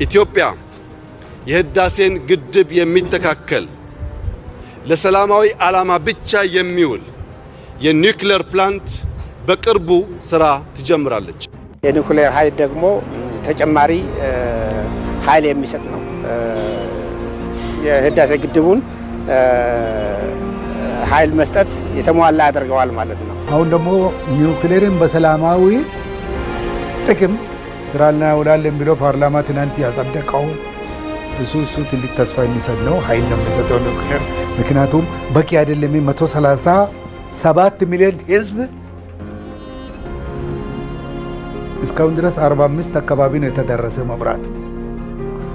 ኢትዮጵያ የህዳሴን ግድብ የሚተካከል ለሰላማዊ ዓላማ ብቻ የሚውል የኒውክሌር ፕላንት በቅርቡ ስራ ትጀምራለች። የኒውክሌር ኃይል ደግሞ ተጨማሪ ኃይል የሚሰጥ ነው። የህዳሴ ግድቡን ኃይል መስጠት የተሟላ ያደርገዋል ማለት ነው። አሁን ደግሞ ኒውክሌርን በሰላማዊ ጥቅም ስራ እናውላለን ብሎ ፓርላማ ትናንት ያጸደቀው እሱ ትልቅ ተስፋ የሚሰጥ ነው። ኃይል ነው የሚሰጠው ኒውክሌር። ምክንያቱም በቂ አይደለም። 137 ሚሊዮን ህዝብ እስካሁን ድረስ 45 አካባቢ ነው የተደረሰ መብራት፣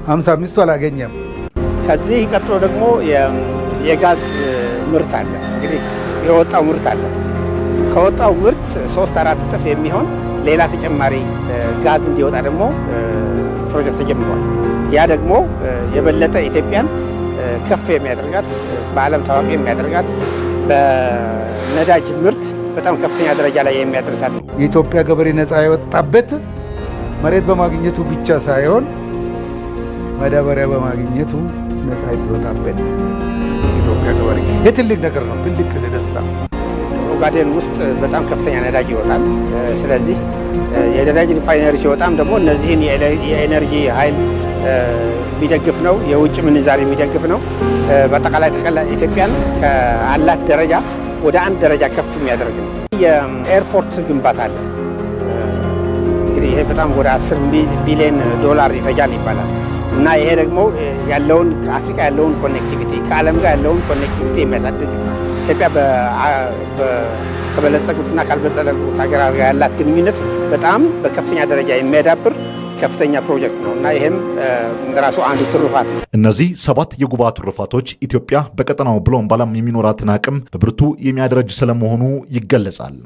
55 አላገኘም። ከዚህ ቀጥሎ ደግሞ የጋዝ ምርት አለ። እንግዲህ የወጣው ምርት አለ። ከወጣው ምርት 3-4 እጥፍ የሚሆን ሌላ ተጨማሪ ጋዝ እንዲወጣ ደግሞ ፕሮጀክት ተጀምሯል። ያ ደግሞ የበለጠ ኢትዮጵያን ከፍ የሚያደርጋት በዓለም ታዋቂ የሚያደርጋት በነዳጅ ምርት በጣም ከፍተኛ ደረጃ ላይ የሚያደርሳት ነው። የኢትዮጵያ ገበሬ ነፃ የወጣበት መሬት በማግኘቱ ብቻ ሳይሆን ማዳበሪያ በማግኘቱ ነፃ የሚወጣበት የኢትዮጵያ ገበሬ የትልቅ ነገር ነው። ትልቅ ደስታ። ኦጋዴን ውስጥ በጣም ከፍተኛ ነዳጅ ይወጣል። ስለዚህ የነዳጅ ሪፋይነሪ ሲወጣም ደግሞ እነዚህን የኤነርጂ ኃይል የሚደግፍ ነው። የውጭ ምንዛሪ የሚደግፍ ነው። በአጠቃላይ ኢትዮጵያን ከአላት ደረጃ ወደ አንድ ደረጃ ከፍ የሚያደርግ ነው። የኤርፖርት ግንባታ አለ። እንግዲህ ይሄ በጣም ወደ 10 ቢሊዮን ዶላር ይፈጃል ይባላል እና ይሄ ደግሞ ያለውን ከአፍሪካ ያለውን ኮኔክቲቪቲ ከዓለም ጋር ያለውን ኮኔክቲቪቲ የሚያሳድግ ኢትዮጵያ ከበለጸጉትና ካልበለጸጉት ሀገራት ጋር ያላት ግንኙነት በጣም በከፍተኛ ደረጃ የሚያዳብር ከፍተኛ ፕሮጀክት ነው እና ይሄም እንደራሱ አንዱ ትሩፋት ነው። እነዚህ 7 የጉባ ትሩፋቶች ኢትዮጵያ በቀጠናው ብሎም በዓለም የሚኖራትን አቅም በብርቱ የሚያደረጅ ስለመሆኑ ይገለጻል።